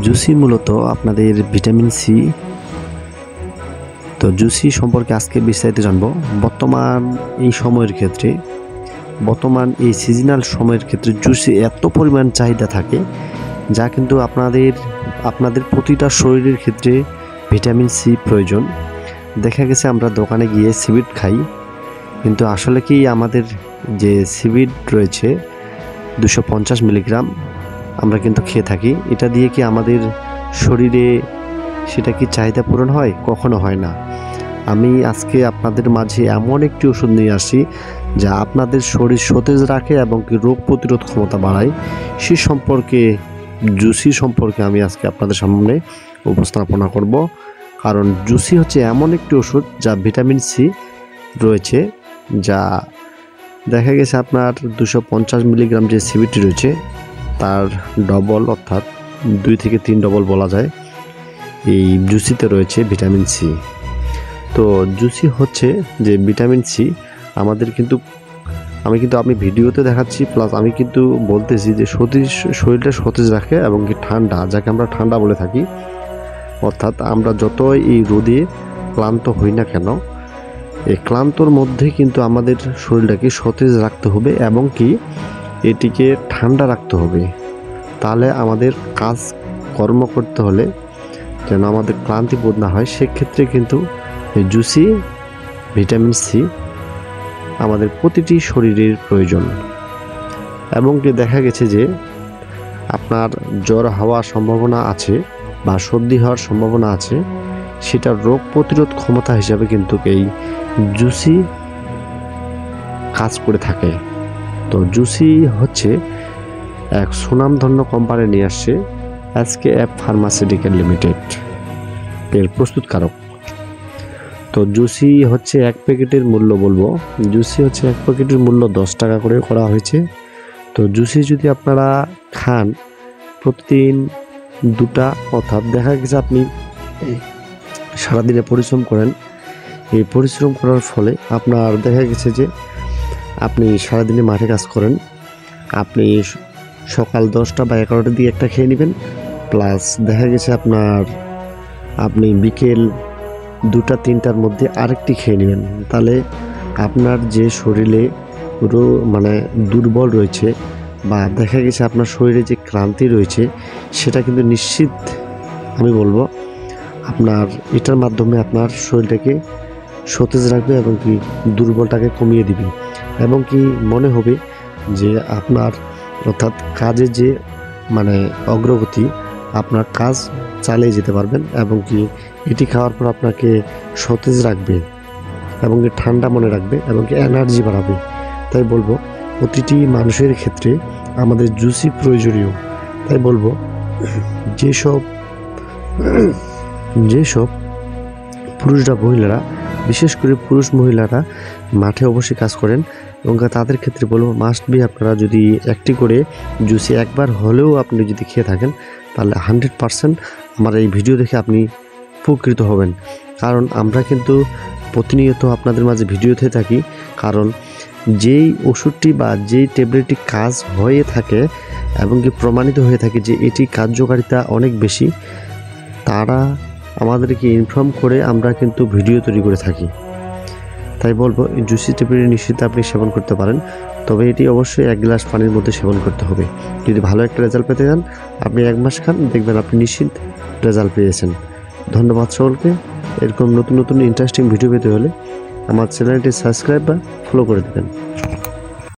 Juicy মূলত আপনাদের vitamin C. তো জুসি সম্পর্কে আজকে বিস্তারিত জানবো। বর্তমান এই সিজনাল সময়ের ক্ষেত্রে জুসি এত পরিমাণ চাহিদা থাকে যা কিন্তু আপনাদের প্রতিটা শরীরের ক্ষেত্রে ভিটামিন সি প্রয়োজন। দেখা গেছে আমরা দোকানে গিয়ে সিবিড খাই, কিন্তু আসলে কি আমাদের যে সিবিড রয়েছে 250 মিলিগ্রাম আমরা কিন্তু খেয়ে থাকি, এটা দিয়ে কি আমাদের শরীরে সেটা কি চাহিদা পূরণ হয়? কখনো হয় না। আমি আজকে আপনাদের মাঝে এমন একটি ওষুধ নিয়ে আসি যা আপনাদের শরীর সতেজ রাখে এবং কি রোগ প্রতিরোধ ক্ষমতা বাড়ায়। জুসি সম্পর্কে আমি আজকে আপনাদের সামনে উপস্থাপনা করব। কারণ জুসি হচ্ছে এমন একটি ওষুধ যা ভিটামিন সি রয়েছে, যা দেখা গেছে আপনার 250 মিলিগ্রাম যে সিবিটি রয়েছে তার ডবল, অর্থাৎ 2 থেকে 3 ডবল বলা যায় এই জুসিতে রয়েছে ভিটামিন সি। তো জুসি হচ্ছে যে ভিটামিন সি আমাদের আমি ভিডিওতে দেখাচ্ছি, প্লাস আমি কিন্তু বলতেছি যে শরীরটা সতেজ রাখে এবং কি ঠান্ডা, যাকে আমরা ঠান্ডা বলে থাকি। অর্থাৎ আমরা যতই এই রোদে ক্লান্ত হই না কেন, এই ক্লান্তর মধ্যে কিন্তু আমাদের শরীরটাকে সতেজ রাখতে হবে এবং কি এটিকে ঠান্ডা রাখতে হবে। তাহলে আমাদের কাজ কর্ম করতে হলে যেন আমাদের ক্লান্তি বোধ না হয়, সেক্ষেত্রে কিন্তু এই জুসি ভিটামিন সি আমাদের প্রতিটি শরীরের প্রয়োজন। এবং কি দেখা গেছে যে আপনার জ্বর হওয়ার সম্ভাবনা আছে বা সর্দি হওয়ার সম্ভাবনা আছে, সেটা রোগ প্রতিরোধ ক্ষমতা হিসাবে কিন্তু এই জুসি কাজ করে থাকে। তো জুসি হচ্ছে এক সুনামধন্য কোম্পানি নিয়ে আসছে SKF ফার্মাসিউটিক্যাল লিমিটেড এর প্রস্তুতকারক। তো জুসি হচ্ছে এক প্যাকেটের মূল্য জুসি হচ্ছে এক প্যাকেটের মূল্য 10 টাকা করে করা হয়েছে। তো জুসি যদি আপনারা খান প্রতিদিন 2টা, অর্থাৎ দেখা গেছে আপনি সারাদিনে পরিশ্রম করেন, এই পরিশ্রম করার ফলে আপনার দেখা গেছে যে আপনি সারাদিনে মাঠে কাজ করেন, আপনি সকাল 10টা বা 11টার দিকে একটা খেয়ে নেবেন, প্লাস দেখা গেছে আপনি বিকেল 2টা 3টার মধ্যে আরেকটি খেয়ে নেবেন। তাহলে আপনার যে শরীরে দুর্বল রয়েছে বা দেখা গেছে আপনার শরীরে যে ক্লান্তি রয়েছে, সেটা কিন্তু নিশ্চিত আমি বলবো আপনার এটার মাধ্যমে আপনার শরীরটাকে সতেজ রাখবে এবং কি দুর্বলটাকে কমিয়ে দিবে। এবং কি মনে হবে যে আপনার, অর্থাৎ কাজে যে অগ্রগতি, আপনার কাজ চালিয়ে যেতে পারবেন এবং কি এটি খাওয়ার পর আপনাকে সতেজ রাখবে এবং কি ঠান্ডা মনে রাখবে এবং কি এনার্জি বাড়াবে। তাই বলবো প্রতিটি মানুষের ক্ষেত্রে আমাদের জুসি প্রয়োজনীয়। তাই বলবো যেসব পুরুষরা, মহিলারা, বিশেষ করে মহিলারা মাঠে অবশ্যই কাজ করেন এবং তাদের ক্ষেত্রে বলবো মাস্ট বি আপনারা যদি একটি করে জুসি একবার হলেও আপনি যদি খেয়ে থাকেন, তাহলে 100% আমার এই ভিডিও দেখে আপনি উপকৃত হবেন। কারণ আমরা কিন্তু প্রতিনিয়ত আপনাদের মাঝে ভিডিওতে থাকি, কারণ যেই ওষুধটি বা যেই ট্যাবলেটটি কাজ হয়ে থাকে এবং কি প্রমাণিত হয়ে থাকে যে এটি কার্যকারিতা অনেক বেশি, তারা আমাদেরকে ইনফর্ম করে আমরা কিন্তু ভিডিও তৈরি করে থাকি। তাই বলবো এই জুসি ট্যাবলেট নিশ্চিত আপনি সেবন করতে পারেন, তবে এটি অবশ্যই 1 গ্লাস পানির মধ্যে সেবন করতে হবে। যদি ভালো একটা রেজাল্ট পেতে চান, আপনি 1 মাস খান, দেখবেন আপনি নিশ্চিত রেজাল্ট পেয়েছেন। ধন্যবাদ সকলকে। এরকম নতুন ইন্টারেস্টিং ভিডিও পেতে হলে আমার চ্যানেলটি সাবস্ক্রাইব বা ফলো করে দেবেন।